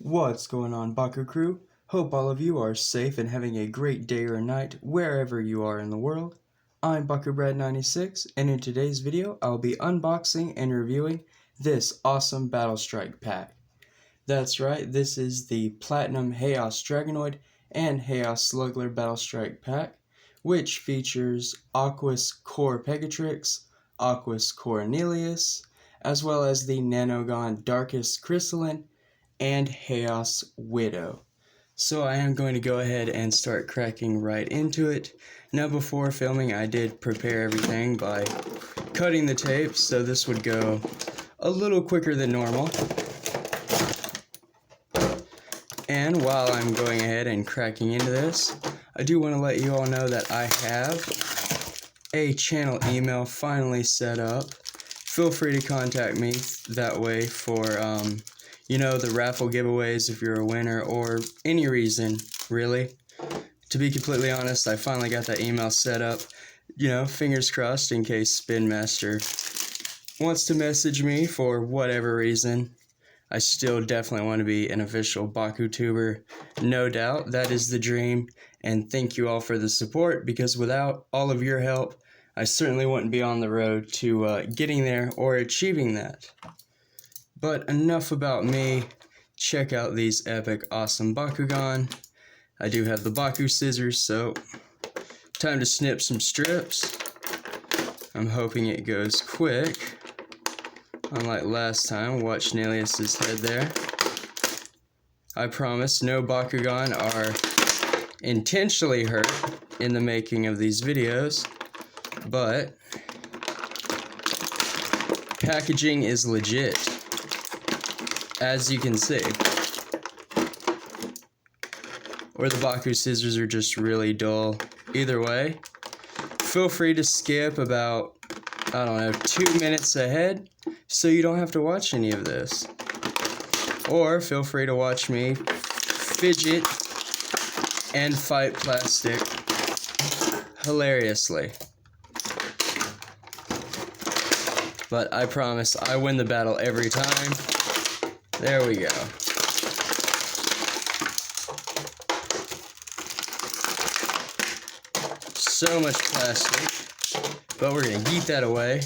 What's going on, Baku crew? Hope all of you are safe and having a great day or night wherever you are in the world. I'm BakuBrad96, and in today's video I'll be unboxing and reviewing this awesome Battle Strike pack. That's right, this is the Platinum Haos Dragonoid and Haos Sluggler Battle Strike pack, which features Aquos Core Pegatrix, Aquos Core Neleus, as well as the Nanogon Darkest Crystalline and Haos Widow. So I am going to go ahead and start cracking right into it. Now before filming I did prepare everything by cutting the tape, so this would go a little quicker than normal. And while I'm going ahead and cracking into this, I do want to let you all know that I have a channel email finally set up. Feel free to contact me that way for the raffle giveaways if you're a winner, or any reason, really. To be completely honest, I finally got that email set up. Fingers crossed in case Spin Master wants to message me for whatever reason. I still definitely want to be an official Baku-tuber. No doubt, that is the dream. And thank you all for the support, because without all of your help, I certainly wouldn't be on the road to getting there or achieving that. But enough about me. Check out these epic, awesome Bakugan. I do have the Baku scissors, so time to snip some strips. I'm hoping it goes quick. Unlike last time, watch Neleus' head there. I promise no Bakugan are intentionally hurt in the making of these videos, but packaging is legit, as you can see. Or the Baku scissors are just really dull. Either way, feel free to skip about, 2 minutes ahead, so you don't have to watch any of this. Or feel free to watch me fidget and fight plastic hilariously. But I promise I win the battle every time. There we go. So much plastic, but we're gonna yeet that away.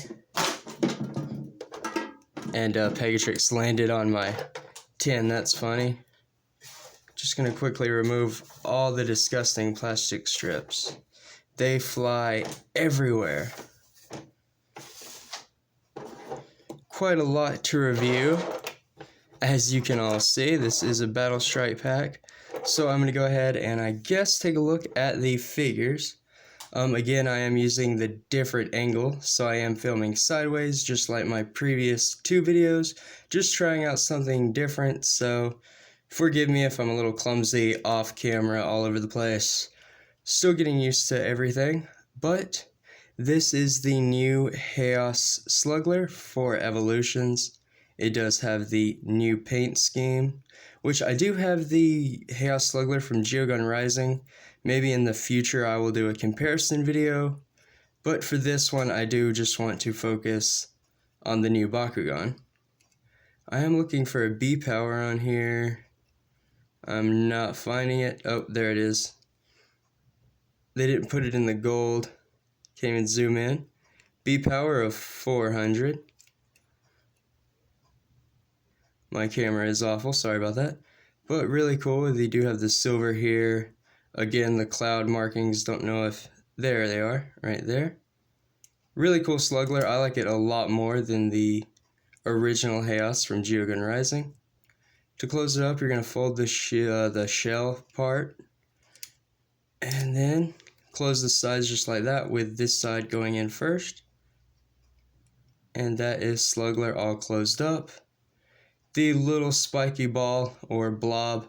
And Pegatrix landed on my tin, that's funny. Just gonna quickly remove all the disgusting plastic strips. They fly everywhere. Quite a lot to review. As you can all see, this is a Battle Strike pack. So I'm gonna go ahead and I guess take a look at the figures. Again, I am using the different angle, so I am filming sideways, just like my previous 2 videos, just trying out something different, so forgive me if I'm a little clumsy off camera all over the place. Still getting used to everything, but this is the new Haos Sluggler for Evolutions. It does have the new paint scheme, which I do have the Haos Sluggler from Geogun Rising. Maybe in the future I will do a comparison video, but for this one I do just want to focus on the new Bakugan. I am looking for a B power on here. I'm not finding it. Oh, there it is. They didn't put it in the gold. Can't even zoom in. B power of 400. My camera is awful, sorry about that. But really cool, they do have the silver here. Again, the cloud markings, don't know if... There they are, right there. Really cool Sluggler. I like it a lot more than the original Haos from Geogun Rising. To close it up, you're going to fold the shell part. And then close the sides just like that, with this side going in first. And that is Sluggler all closed up. The little spiky ball, or blob,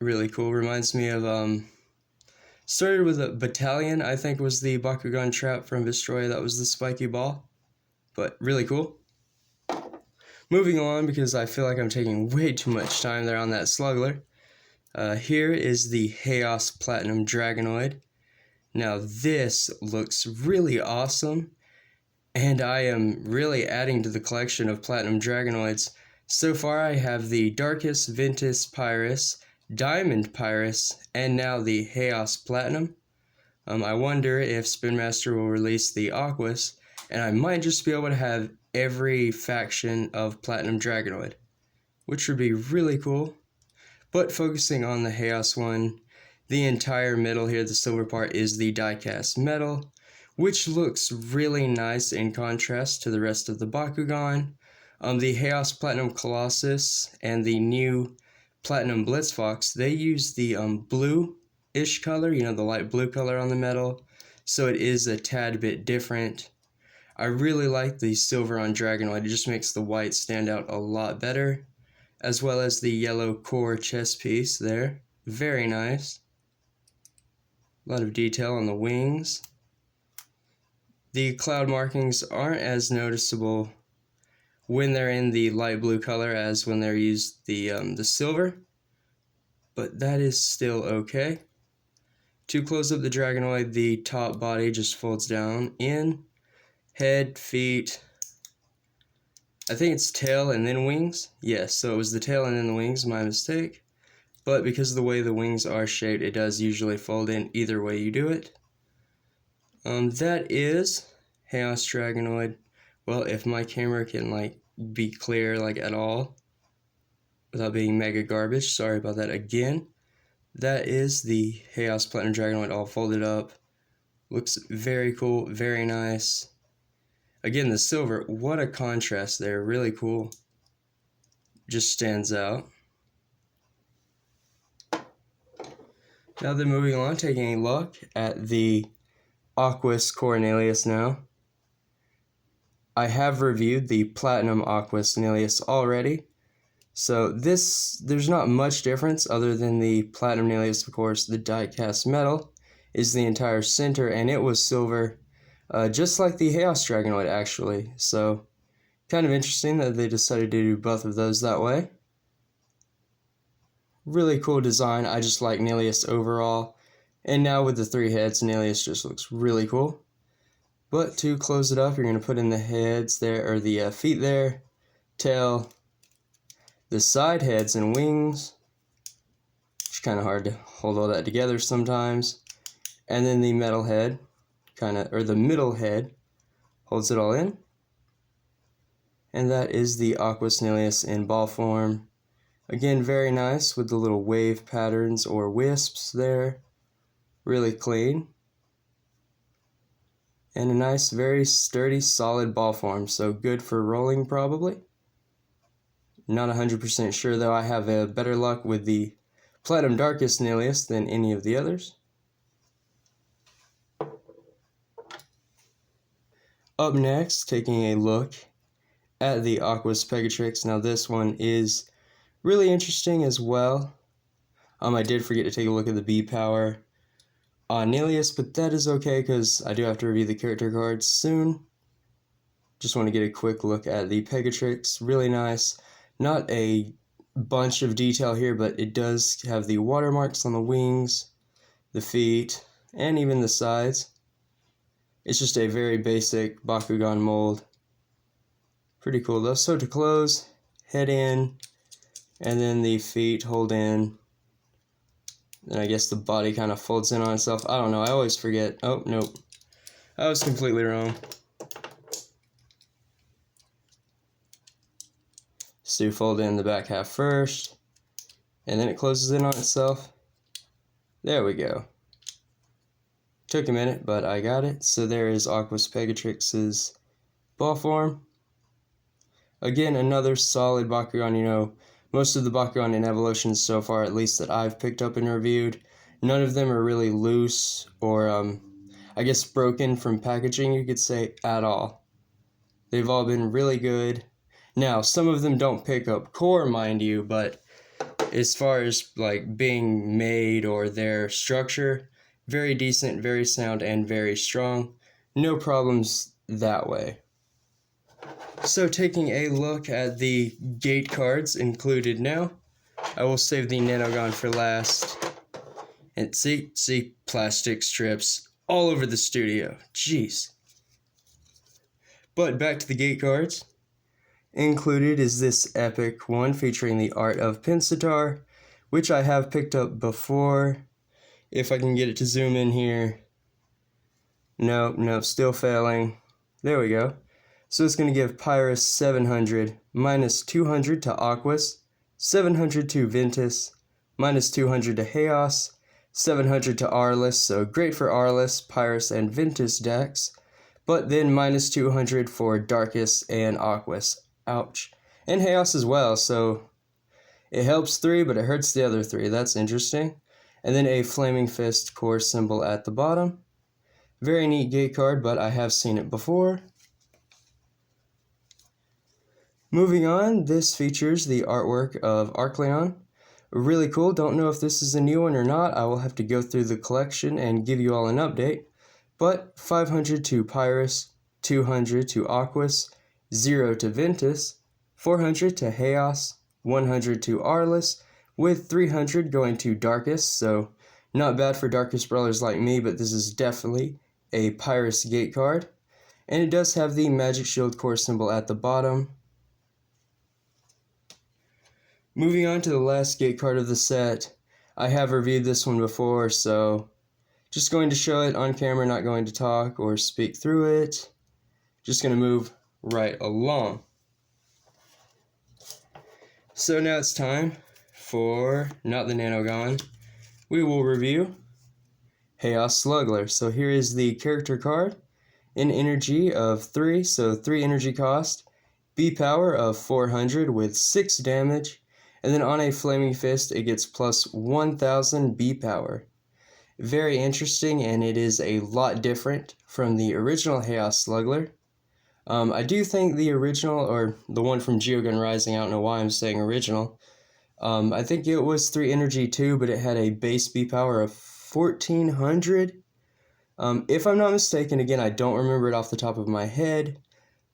really cool. Reminds me of, started with a battalion, I think was the Bakugan trap from Destroy. That was the spiky ball. But really cool. Moving on, because I feel like I'm taking way too much time there on that Sluggler. Here is the Haos Platinum Dragonoid. Now this looks really awesome. And I am really adding to the collection of Platinum Dragonoids. So far I have the Darkest Ventus Pyrus, Diamond Pyrus, and now the Haos Platinum. I wonder if Spin Master will release the Aquas, and I might just be able to have every faction of Platinum Dragonoid, which would be really cool. But focusing on the Haos one, the entire middle here, the silver part, is the die-cast metal, which looks really nice in contrast to the rest of the Bakugan. The Haos Platinum Colossus and the new Platinum Blitzfox, they use the blue-ish color, you know, the light blue color on the metal, so it is a tad bit different. I really like the silver on Dragonoid, it just makes the white stand out a lot better, as well as the yellow core chest piece there, very nice. A lot of detail on the wings. The cloud markings aren't as noticeable when they're in the light blue color as when they're used the silver, but that is still okay. To close up the Dragonoid, the top body just folds down in, head, feet, I think it's tail and then wings. Yes, so it was the tail and then the wings, my mistake. But because of the way the wings are shaped, it does usually fold in either way you do it. That is Haos Dragonoid. Well, if my camera can be clear at all without being mega garbage, sorry about that again. That is the Haos Platinum Dragonoid all folded up. Looks very cool, very nice. Again, the silver, what a contrast there, really cool. Just stands out. Now then, moving on, taking a look at the Aquas Cornelius now. I have reviewed the Platinum Aquas Neleus already, so there's not much difference other than the Platinum Neleus, of course, the die-cast metal is the entire center, and it was silver, just like the Haos Dragonoid actually, so kind of interesting that they decided to do both of those that way. Really cool design, I just like Neleus overall, and now with the 3 heads, Neleus just looks really cool. But to close it up, you're going to put in the heads there, or the feet there, tail, the side heads and wings. It's kind of hard to hold all that together sometimes. And then the metal head, the middle head, holds it all in. And that is the Aquas Neleus in ball form. Again, very nice with the little wave patterns or wisps there. Really clean. And a nice, very sturdy, solid ball form, so good for rolling probably. Not 100% sure though, I have better luck with the Platinum Darkest Neleus than any of the others. Up next, taking a look at the Aquas Pegatrix. Now this one is really interesting as well. I did forget to take a look at the B power on Neleus, but that is okay because I do have to review the character cards soon. Just want to get a quick look at the Pegatrix. Really nice. Not a bunch of detail here, but it does have the watermarks on the wings, the feet, and even the sides. It's just a very basic Bakugan mold. Pretty cool though. So to close, head in, and then the feet hold in. Then I guess the body kind of folds in on itself. I don't know, I always forget. Oh, nope. I was completely wrong. So you fold in the back half first, and then it closes in on itself. There we go. Took a minute, but I got it. So there is Aquas Pegatrix's ball form. Again, another solid Bakugan, you know. Most of the Bakugan in Evolutions so far, at least that I've picked up and reviewed, none of them are really loose or, I guess, broken from packaging, you could say, at all. They've all been really good. Now, some of them don't pick up core, mind you, but as far as, being made or their structure, very decent, very sound, and very strong. No problems that way. So taking a look at the gate cards included now, I will save the Nanogon for last. And see plastic strips all over the studio. Jeez. But back to the gate cards. Included is this epic one featuring the art of Pinsittar, which I have picked up before. If I can get it to zoom in here. Nope, still failing. There we go. So it's going to give Pyrus 700, minus 200 to Aquas, 700 to Ventus, minus 200 to Haos, 700 to Arliss, so great for Arliss, Pyrus, and Ventus decks, but then minus 200 for Darkus and Aquas. Ouch. And Haos as well, so it helps 3, but it hurts the other 3. That's interesting. And then a Flaming Fist core symbol at the bottom. Very neat gate card, but I have seen it before. Moving on, this features the artwork of Arcleon. Really cool. Don't know if this is a new one or not. I will have to go through the collection and give you all an update. But 500 to Pyrus, 200 to Aquas, 0 to Ventus, 400 to Haos, 100 to Arliss, with 300 going to Darkus, so not bad for Darkus brawlers like me, but this is definitely a Pyrus gate card. And it does have the Magic Shield core symbol at the bottom. Moving on to the last gate card of the set. I have reviewed this one before, so just going to show it on camera, not going to talk or speak through it. Just going to move right along. So now it's time for, not the Nanogon, we will review Haos Sluggler. So here is the character card. An energy of 3, so 3 energy cost. B power of 400 with 6 damage. And then on a Flaming Fist, it gets plus 1000 B power. Very interesting, and it is a lot different from the original Haos Sluggler. I do think the original, or the one from Geogun Rising, I don't know why I'm saying original, I think it was 3 energy too, but it had a base B power of 1400. If I'm not mistaken, again, I don't remember it off the top of my head,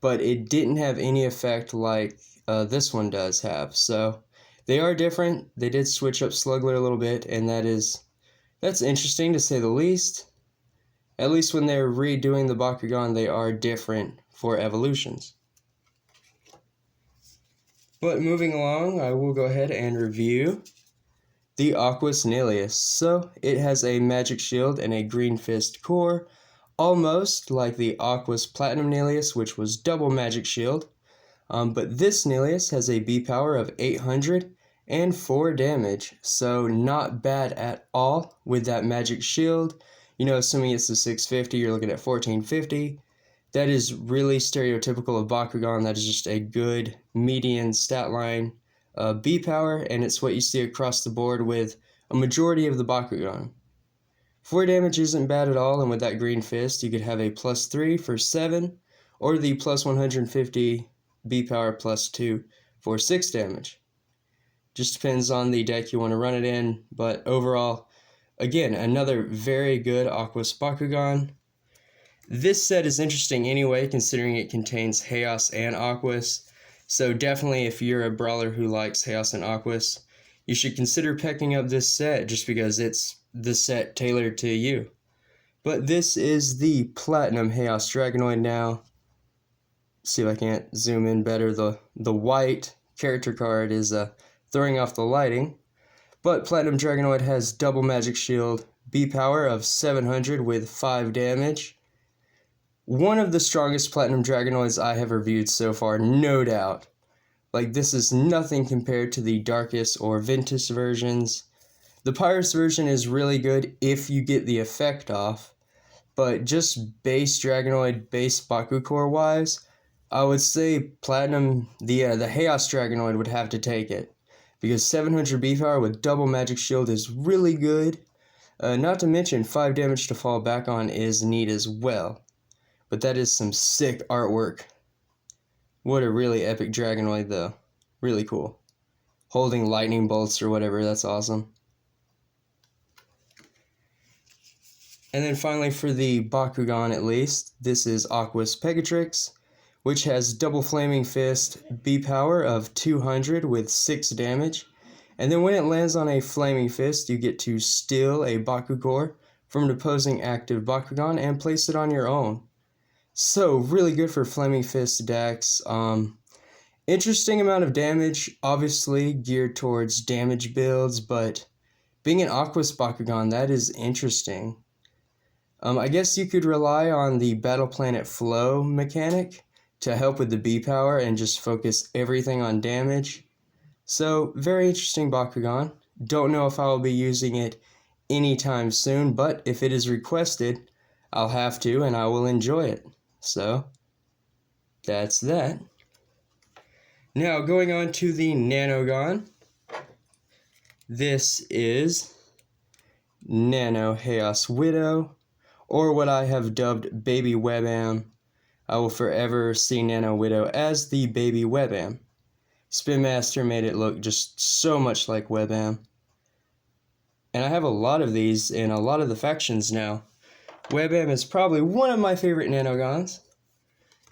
but it didn't have any effect like this one does have, so they are different. They did switch up Sluggler a little bit, and that's interesting to say the least. At least when they're redoing the Bakugan, they are different for evolutions. But moving along, I will go ahead and review the Aquas Nihilus. So it has a Magic Shield and a Green Fist core, almost like the Aquas Platinum Nihilus, which was double Magic Shield. But this Nihilus has a B power of 800 and 4 damage, so not bad at all with that Magic Shield. You know, assuming it's the 650, you're looking at 1450. That is really stereotypical of Bakugan. That is just a good median stat line B power, and it's what you see across the board with a majority of the Bakugan. 4 damage isn't bad at all, and with that Green Fist, you could have a plus 3 for 7, or the plus 150 B power plus 2 for 6 damage. Just depends on the deck you want to run it in, but overall, again, another very good Aquas Bakugan. This set is interesting anyway, considering it contains Haos and Aquas, so definitely if you're a brawler who likes Haos and Aquas, you should consider picking up this set just because it's the set tailored to you. But this is the Platinum Haos Dragonoid now. See if I can't zoom in better. The white character card is throwing off the lighting. But Platinum Dragonoid has double Magic Shield, B power of 700 with 5 damage. One of the strongest Platinum Dragonoids I have reviewed so far, no doubt. Like, this is nothing compared to the Darkus or Ventus versions. The Pyrus version is really good if you get the effect off, but just base Dragonoid, base Baku core wise, I would say Platinum, the Haos Dragonoid would have to take it, because 700 B power with double Magic Shield is really good. Not to mention 5 damage to fall back on is neat as well. But that is some sick artwork. What a really epic Dragonoid though. Really cool. Holding lightning bolts or whatever, that's awesome. And then finally for the Bakugan at least, this is Aquas Pegatrix, which has double Flaming Fist, B power of 200 with 6 damage. And then when it lands on a Flaming Fist, you get to steal a Baku core from an opposing active Bakugan and place it on your own. So, really good for Flaming Fist decks. Interesting amount of damage, obviously geared towards damage builds, but being an Aquas Bakugan, that is interesting. I guess you could rely on the Battle Planet Flow mechanic to help with the B power and just focus everything on damage. So, very interesting Bakugan. Don't know if I will be using it anytime soon, but if it is requested, I'll have to and I will enjoy it. So, that's that. Now, going on to the Nanogon. This is Nano Haos Widow, or what I have dubbed Baby Webam. I will forever see Nano Widow as the Baby Webam. Spin Master made it look just so much like Webam. And I have a lot of these in a lot of the factions now. Webam is probably one of my favorite Nanogons.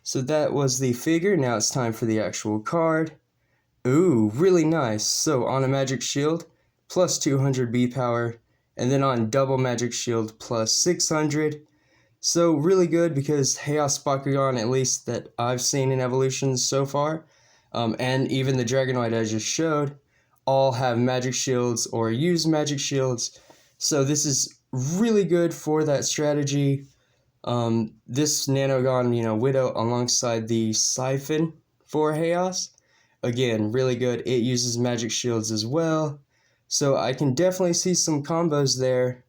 So that was the figure. Now it's time for the actual card. Ooh, really nice. So on a Magic Shield, plus 200 B power, and then on double Magic Shield, plus 600. So really good because Haos Bakugan, at least that I've seen in evolutions so far, and even the Dragonoid I just showed, all have Magic Shields or use Magic Shields. So this is really good for that strategy. This Nanogon, Widow alongside the Siphon for Haos, again, really good. It uses Magic Shields as well. So I can definitely see some combos there.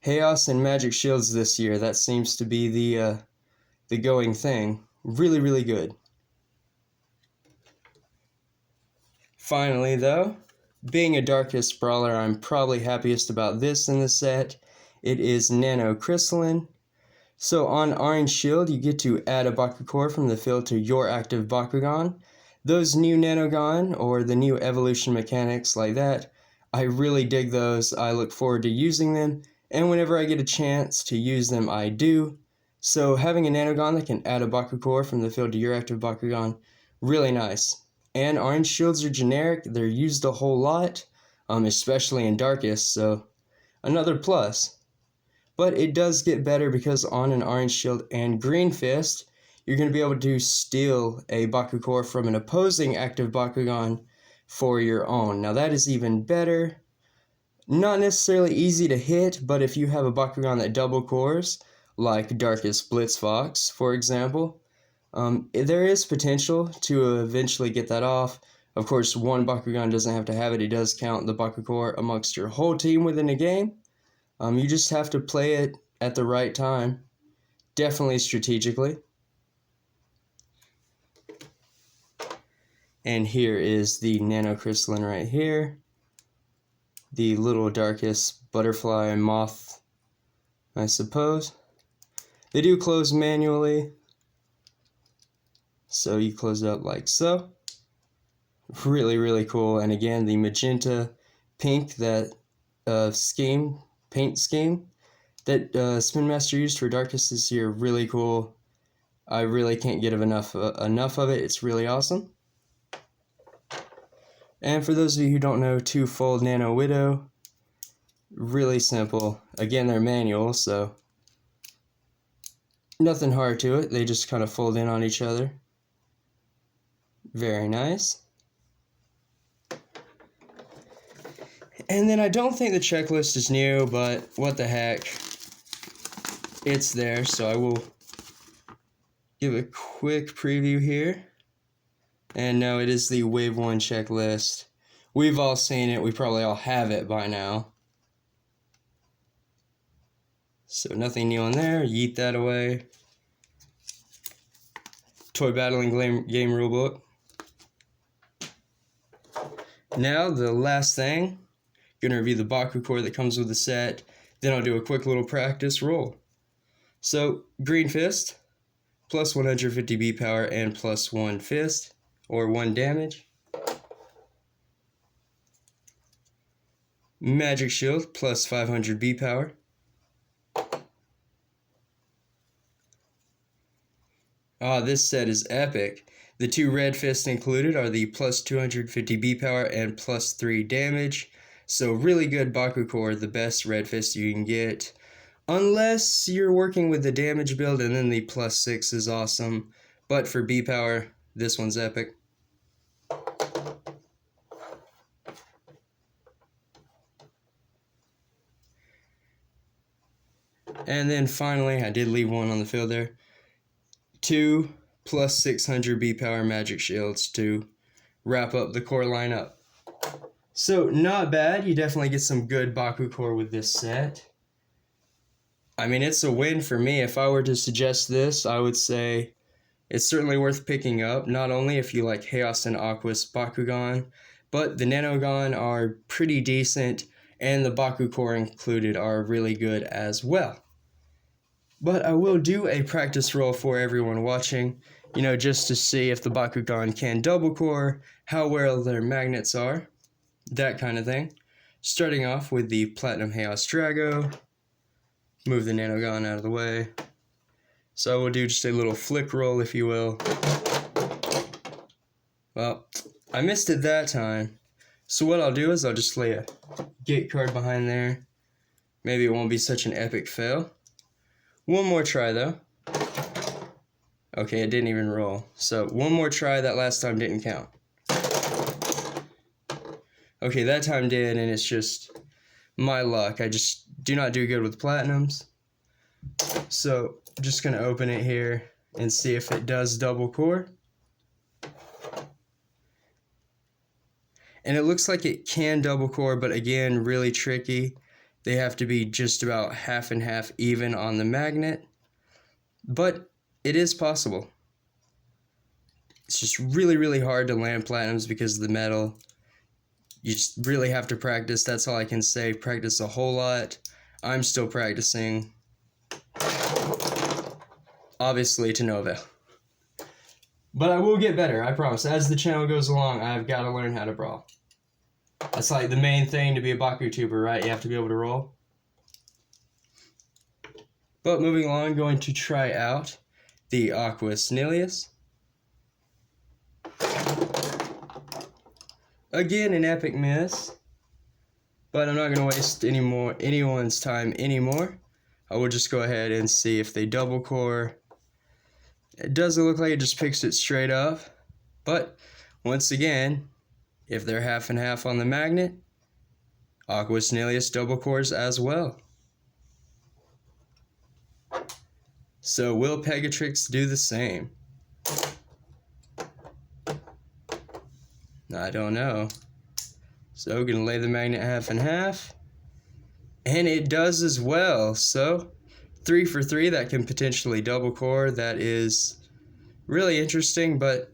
Haos and Magic Shields this year, that seems to be the going thing. Really, really good. Finally, though, being a Darkest Brawler, I'm probably happiest about this in the set. It is NanoCrystalline. So on Orange Shield, you get to add a Bakucore from the field to your active Bakugan. Those new Nanogon, or the new evolution mechanics like that, I really dig those. I look forward to using them, and whenever I get a chance to use them, I do. So having a Nanogon that can add a Bakucore from the field to your active Bakugan, really nice. And Orange Shields are generic, they're used a whole lot, especially in Darkest, so another plus. But it does get better because on an Orange Shield and Green Fist, you're going to be able to steal a Bakucore from an opposing active Bakugan for your own. Now that is even better. Not necessarily easy to hit, but if you have a Bakugan that double cores, like Darkest Blitzfox, for example, there is potential to eventually get that off. Of course, one Bakugan doesn't have to have it. It does count the Bakucore amongst your whole team within a game. You just have to play it at the right time, definitely strategically. And here is the NanoCrystalline right here. The little Darkest butterfly and moth, I suppose. They do close manually, so you close it up like so. Really, really cool. And again, the magenta pink, that paint scheme that Spin Master used for Darkest this year, really cool. I really can't get enough of it. It's really awesome. And for those of you who don't know, two-fold Nano Widow, really simple. Again, they're manual, so nothing hard to it. They just kind of fold in on each other. Very nice. And then I don't think the checklist is new, but what the heck. It's there, so I will give a quick preview here. And no, it is the Wave 1 checklist. We've all seen it. We probably all have it by now. So nothing new on there. Yeet that away. Toy Battling Game Rulebook. Now, the last thing. Gonna review the Bakucore that comes with the set. Then I'll do a quick little practice roll. So, Green Fist. Plus 150 B power and plus 1 fist. Or 1 damage. Magic Shield, plus 500 B power. Ah, this set is epic. The 2 red fists included are the plus 250 B power and plus 3 damage. So really good Bakucore, the best red fist you can get. Unless you're working with the damage build, and then the plus 6 is awesome. But for B power, this one's epic. And then finally, I did leave one on the field there. 2 plus 600 B-Power magic shields to wrap up the core lineup. So, not bad. You definitely get some good Baku core with this set. I mean, it's a win for me. If I were to suggest this, I would say it's certainly worth picking up, not only if you like Haos and Aqua's Bakugan, but the Nanogan are pretty decent, and the Baku core included are really good as well. But I will do a practice roll for everyone watching, just to see if the Bakugan can double core, how well their magnets are, that kind of thing. Starting off with the Platinum Haos Drago. Move the Nanogan out of the way. So I will do just a little flick roll, if you will. Well, I missed it that time. So what I'll do is I'll just lay a gate card behind there. Maybe it won't be such an epic fail. One more try though. Okay, it didn't even roll. So one more try, that last time didn't count. Okay, that time did, and it's just my luck. I just do not do good with platinums. So I'm just going to open it here and see if it does double core. And it looks like it can double core, but again, really tricky. They have to be just about half and half even on the magnet. But it is possible. It's just really, really hard to land platinums because of the metal. You just really have to practice. That's all I can say. Practice a whole lot. I'm still practicing. Obviously to no avail. But I will get better, I promise. As the channel goes along, I've got to learn how to brawl. That's like the main thing to be a Baku-tuber, right? You have to be able to roll. But moving along, going to try out the Aquas Nilius. Again, an epic miss. But I'm not going to waste anyone's time anymore. I will just go ahead and see if they double core. It doesn't look like it just picks it straight up. But once again, if they're half and half on the magnet, Aquas Nilius double cores as well. So will Pegatrix do the same? I don't know. So gonna lay the magnet half and half. And it does as well. So 3 for 3, that can potentially double core. That is really interesting, but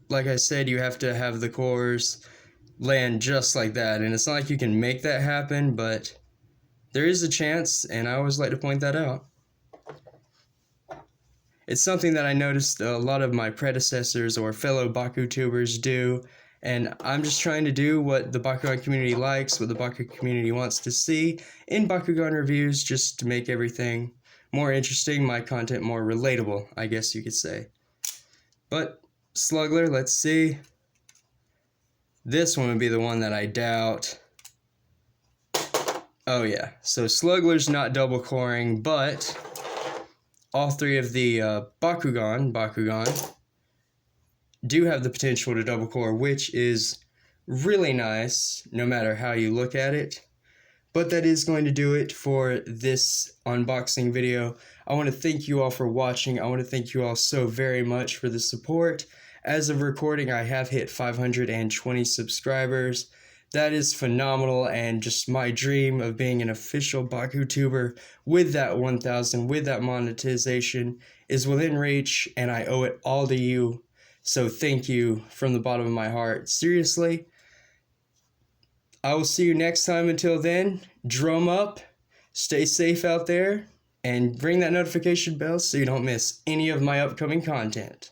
like I said, you have to have the cores land just like that. And it's not like you can make that happen, but there is a chance, and I always like to point that out. It's something that I noticed a lot of my predecessors or fellow Baku-tubers do, and I'm just trying to do what the Bakugan community likes, what the Baku community wants to see in Bakugan reviews, just to make everything more interesting, my content more relatable, I guess you could say. But Sluggler, let's see. This one would be the one that I doubt. Oh yeah, so Sluggler's not double coring, but all 3 of the Bakugan do have the potential to double core, which is really nice, no matter how you look at it. But that is going to do it for this unboxing video. I want to thank you all for watching. I want to thank you all so very much for the support. As of recording, I have hit 520 subscribers. That is phenomenal, and just my dream of being an official Baku-tuber with that 1,000, with that monetization, is within reach, and I owe it all to you. So thank you from the bottom of my heart. Seriously. I will see you next time. Until then, DROME up, stay safe out there, and ring that notification bell so you don't miss any of my upcoming content.